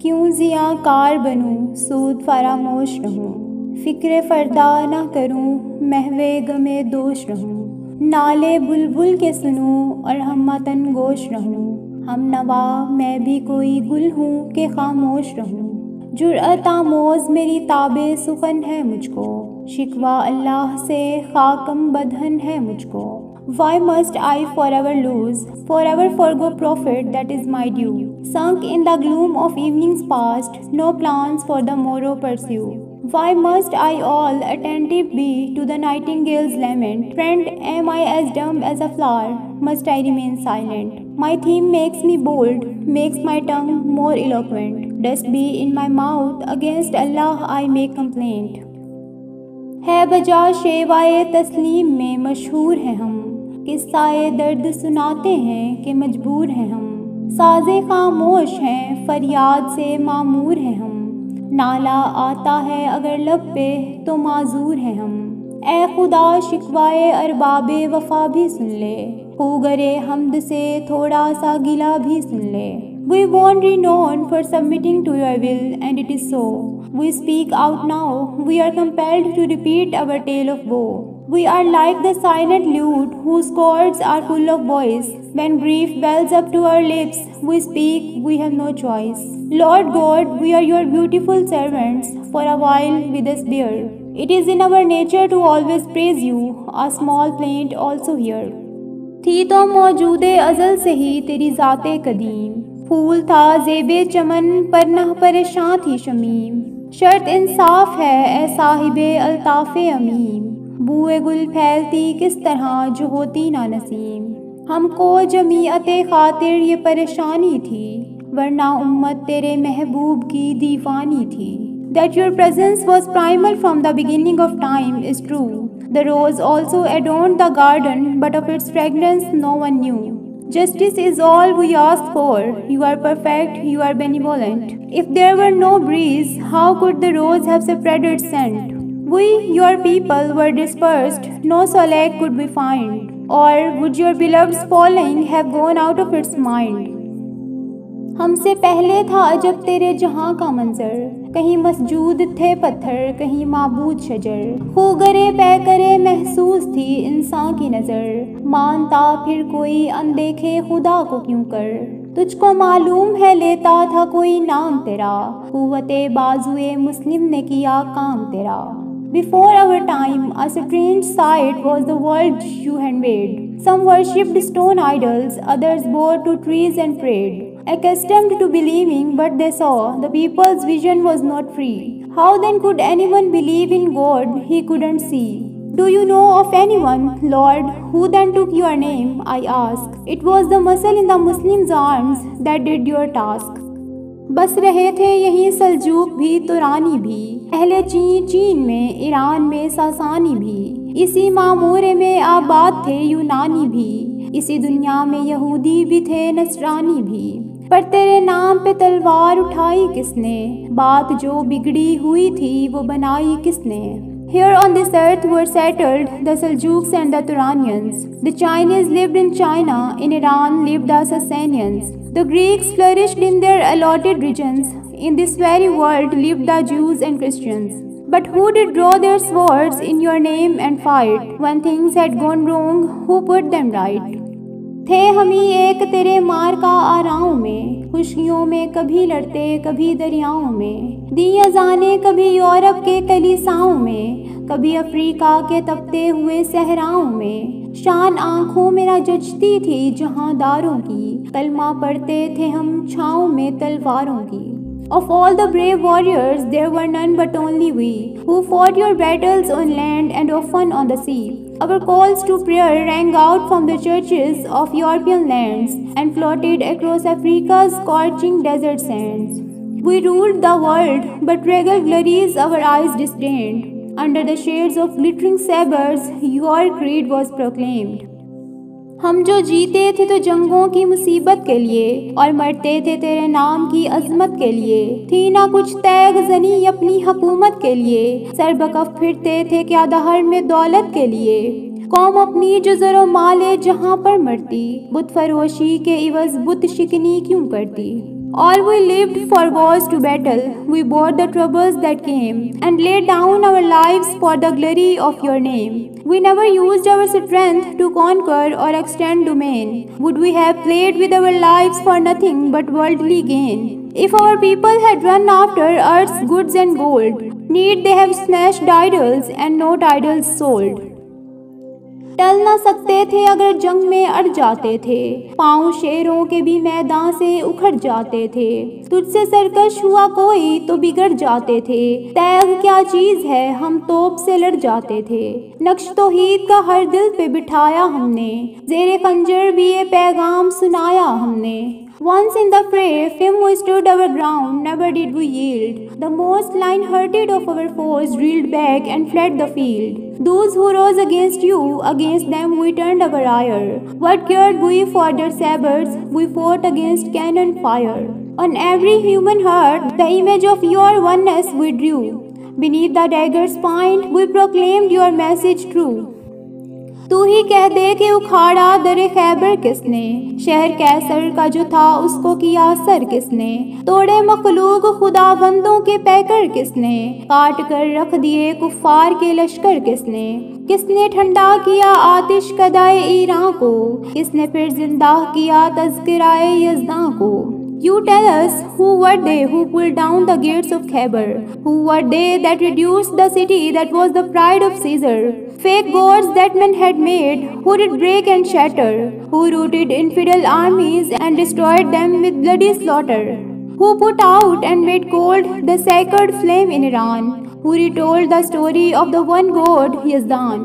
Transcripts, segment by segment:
क्यों ज़ियाकार बनूं, सूद फरामोश रहूं, फ़िक्र फ़रदा ना करूं, महवे गमे दोष रहूं। नाले बुलबुल के सुनूं और हमतन गोश रहूं। हम नवा मैं भी कोई गुल हूँ कि खामोश रहूं। जुर्अत आमोज़ मेरी ताबे सुखन है मुझको, शिकवा अल्लाह से खाकम बदहन है मुझको। Why must I forever lose, forever forgo profit that is my due? Sunk in the gloom of evenings past, no plans for the morrow pursue. Why must I all attentive be to the nightingale's lament? Friend, am I as dumb as a flower? Must I remain silent? My theme makes me bold, makes my tongue more eloquent. Dust be in my mouth, against Allah I make complaint. है बजा शेवाए तस्लीम में मशहूर हैं हम, किस्साए दर्द सुनाते हैं कि मजबूर हैं हम। साज़े खामोश हैं, फरियाद से मामूर हैं हम, नाला आता है अगर लब पे तो माजूर हैं हम। ए खुदा शिकवाए अरबाबे वफ़ा भी सुन ले, खूगरे हमद से थोड़ा सा गिला भी सुन ले। We want renown for submitting to your will, and it is so. We speak out now, we are compelled to repeat our tale of woe. We are like the silent lute whose chords are full of voice. When grief wells up to our lips, we speak, we have no choice. Lord God, we are your beautiful servants, for a while with us bear. It is in our nature to always praise you, a small plaint also here. थी तो मौजूदे अज़ल से ही तेरी ज़ाते कदीम, फूल था ज़ेबे चमन पर न परेशान थी शमीम। शर्त इंसाफ है ए साहिबे अल्ताफ़े अमीम, बूए गुल फैलती किस तरह जो होती ना नसीम। हमको जमीअते खातिर ये परेशानी थी, वरना उम्मत तेरे महबूब की दीवानी थी। That your presence was primal from the beginning of time is true. The rose also adorned the garden, but of its fragrance no one knew. Justice is all we ask for. You are perfect, you are benevolent. If there were no breeze, how could the rose have spread its scent? We, your people, were dispersed, no solace could we find. Or would your beloved's falling have gone out of its mind? हमसे पहले था अजब तेरे जहाँ का मंजर, कहीं मसजूद थे पत्थर, कहीं माबूद शजर। खूगरे पैकरे महसूस थी इंसान की नज़र, मानता फिर कोई अनदेखे खुदा को क्यों कर। तुझको मालूम है लेता था कोई नाम तेरा, कुव्वते बाजुए मुस्लिम ने किया काम तेरा। Before our time, a strange sight was the world you had made. Some worshipped stone idols, others bore to trees and prayed. Accustomed to believing what they saw, the people's vision was not free. How then could anyone believe in God he couldn't see? Do you know of anyone, Lord, who then took your name? I ask. It was the muscle in the Muslims' arms that did your task. बस रहे थे यहीं सल्जूक भी तुरानी भी, पहले चीन में, Iran में सासानी भी, इसी मामूरे में आबाद थे यूनानी भी, इसी दुनिया में यहूदी भी थे नसरानी भी। पर तेरे नाम पे तलवार उठाई किसने, बात जो बिगड़ी हुई थी वो बनाई किसने। Here on this earth were settled the Seljuks and the Turanians. The Chinese lived in China, in Iran lived the Sasanians. The Greeks flourished in their allotted regions. In this very world lived the Jews and Christians. But who did draw their swords in your name and fight? When things had gone wrong, who put them right? थे हम ही एक तेरे मार का आराओं में, खुशियों में कभी लड़ते कभी दरियाओं में। दी अज़ाने कभी यूरोप के कलीसाओं में, कभी अफ्रीका के तपते हुए सहराओं में। शान आँखों मेरा जचती थी जहांदारों की, कलमा पढ़ते थे हम छाँव में तलवारों की। Of all the brave warriors, there were none but only we, who fought your battles on land and often on the sea. Our calls to prayer rang out from the churches of European lands and floated across Africa's scorching desert sands. We ruled the world, but regal glories our eyes disdained. Under the shades of glittering sabers, your creed was proclaimed. हम जो जीते थे तो जंगों की मुसीबत के लिए, और मरते थे तेरे नाम की अजमत के लिए। थी ना कुछ तैग ज़नी अपनी हुकूमत के लिए, सरबकफ फिरते थे क्या दहर में दौलत के लिए। कौम अपनी जो ज़रो माले जहाँ पर मरती, बुत फरोशी के इवज़ बुत शिकनी क्यों करती। All we lived for was to battle. We bore the troubles that came, and laid down our lives for the glory of your name. We never used our strength to conquer or extend domain. Would we have played with our lives for nothing but worldly gain? If our people had run after earth's goods and gold, need they have smashed idols and not idols sold? टल न सकते थे अगर जंग में अड़ जाते थे, पाँव शेरों के भी मैदान से उखड़ जाते थे। तुझसे सरकश हुआ कोई तो बिगड़ जाते थे, तैग क्या चीज है हम तोप से लड़ जाते थे। नक्श तौहीद का हर दिल पे बिठाया हमने, ज़ेरे खंजर भी ये पैगाम सुनाया हमने। Once in the fray, firm we stood our ground, never did we yield. The most lion-hearted of our foes reeled back and fled the field. Those who rose against you, against them we turned our ire. What cared we for their sabres? We fought against cannon fire. On every human heart, the image of your oneness we drew. Beneath the dagger's point, we proclaimed your message true. तू ही कह दे कि उखाड़ा दरे खैबर किसने, शहर कैसर का जो था उसको किया सर किसने, तोड़े मखलूक खुदाबंदों के पैकर किसने, काट कर रख दिए कुफ्फार के लश्कर किसने, किसने ठंडा किया आतिश कदाए ईरान को, किसने फिर जिंदा किया तज़किराए यज़दां को। You tell us, who were they who pulled down the gates of Khyber? Who were they that reduced the city that was the pride of Caesar? Fake gods that men had made, who did break and shatter, who rooted infidel armies and destroyed them with bloody slaughter, who put out and made cold the sacred flame in Iran, who retold the story of the one God Yazdan.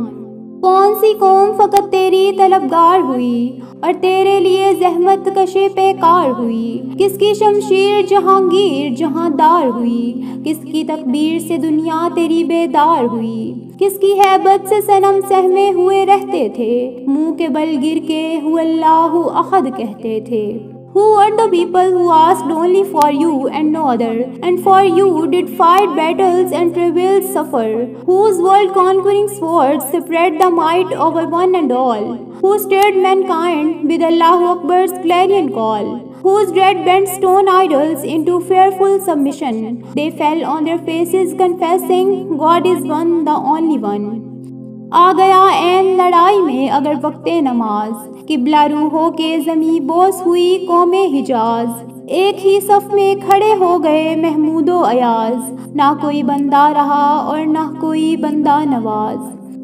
कौन सी कौम फकत तेरी तलबगार हुई और तेरे लिए जहमत कशे बेकार हुई, किसकी शमशीर जहांगीर जहांदार हुई, किसकी तकबीर से दुनिया तेरी बेदार हुई, किसकी हैबत से सनम सहमे हुए रहते थे, मुंह के बल गिर के हु अल्लाहु अहद कहते थे। Who were the people who asked only for you and no other, and for you did fight battles and travails suffer, whose world-conquering swords spread the might over one and all, who stirred mankind with Allahu Akbar's clarion call, whose dread bent stone idols into fearful submission. They fell on their faces confessing, God is one, the only one. आ गया ऐन लड़ाई में अगर वक्ते नमाज, किबला रूहों के ज़मीं बोस हुई कौमे हिजाज, एक ही सफ में खड़े हो गए महमूदो अयाज, ना कोई बंदा रहा और ना कोई बंदा नवाज।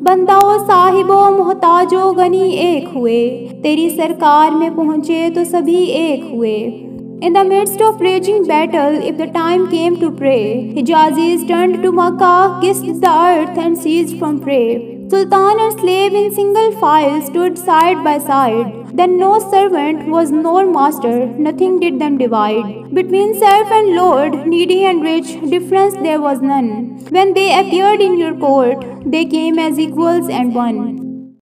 बंदाओ साहिबो मोहताजो गनी एक हुए, तेरी सरकार में पहुँचे तो सभी एक हुए। In the midst of raging battle, if the time came to pray, Hijazis turned to Makkah, kissed the earth and ceased from prey. Sultan and slave in single file stood side by side. Then no servant was nor master, nothing did them divide. Between serf and lord, needy and rich, difference there was none. When they appeared in your court, they came as equals and one.